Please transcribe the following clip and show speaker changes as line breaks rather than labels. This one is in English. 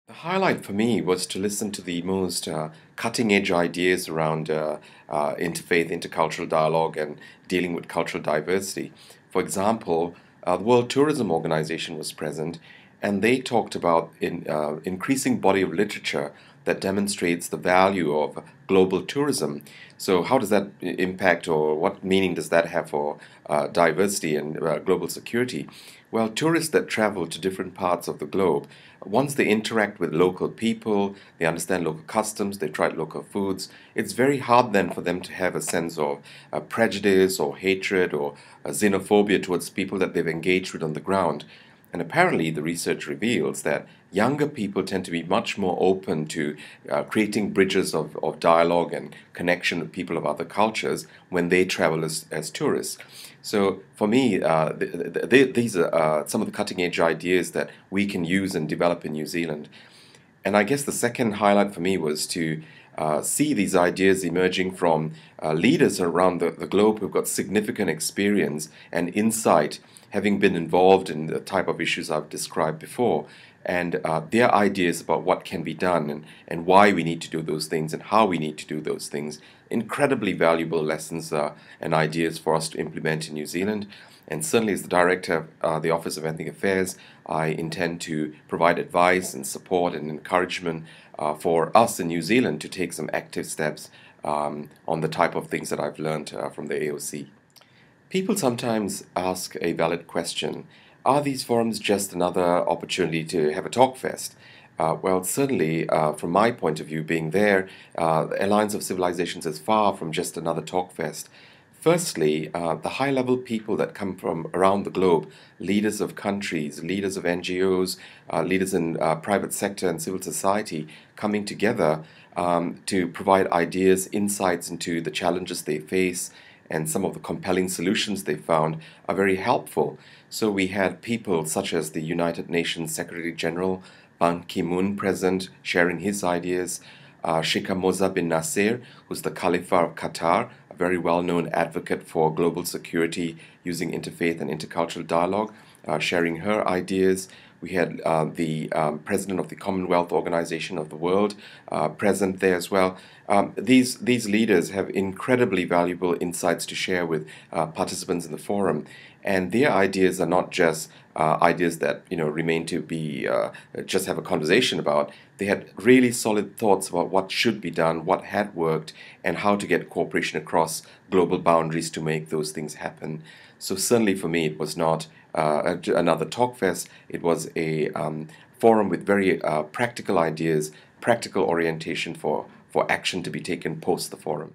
The highlight for me was to listen to the most cutting-edge ideas around interfaith, intercultural dialogue, and dealing with cultural diversity. For example, the World Tourism Organization was present, and they talked about increasing body of literature that demonstrates the value of global tourism. So, how does that impact, or what meaning does that have for diversity and global security? Well, tourists that travel to different parts of the globe, once they interact with local people, they understand local customs, they try local foods, it's very hard then for them to have a sense of prejudice or hatred or xenophobia towards people that they've engaged with on the ground. And apparently, the research reveals that younger people tend to be much more open to creating bridges of dialogue and connection with people of other cultures when they travel as tourists. So, for me, these are some of the cutting edge ideas that we can use and develop in New Zealand. And I guess the second highlight for me was to see these ideas emerging from leaders around the globe who've got significant experience and insight, having been involved in the type of issues I've described before, and their ideas about what can be done and why we need to do those things and how we need to do those things. Incredibly valuable lessons and ideas for us to implement in New Zealand. And certainly, as the director of the Office of Ethnic Affairs, I intend to provide advice and support and encouragement for us in New Zealand to take some active steps on the type of things that I've learned from the AOC. People sometimes ask a valid question. Are these forums just another opportunity to have a talk fest? Well, certainly, from my point of view, being there, the Alliance of Civilisations is far from just another talk fest. Firstly, the high-level people that come from around the globe, leaders of countries, leaders of NGOs, leaders in private sector and civil society, coming together to provide ideas, insights into the challenges they face, and some of the compelling solutions they found are very helpful. So we had people such as the United Nations Secretary General Ban Ki-moon present, sharing his ideas. Sheikh Moza bin Nasser, who's the Khalifa of Qatar, a very well-known advocate for global security using interfaith and intercultural dialogue, sharing her ideas. We had the president of the Commonwealth Organization of the World present there as well. These leaders have incredibly valuable insights to share with participants in the forum, and their ideas are not just ideas that remain to be just have a conversation about. They had really solid thoughts about what should be done, what had worked, and how to get cooperation across global boundaries to make those things happen. So certainly for me, it was not another talk fest. It was a forum with very practical ideas, practical orientation for action to be taken post the forum.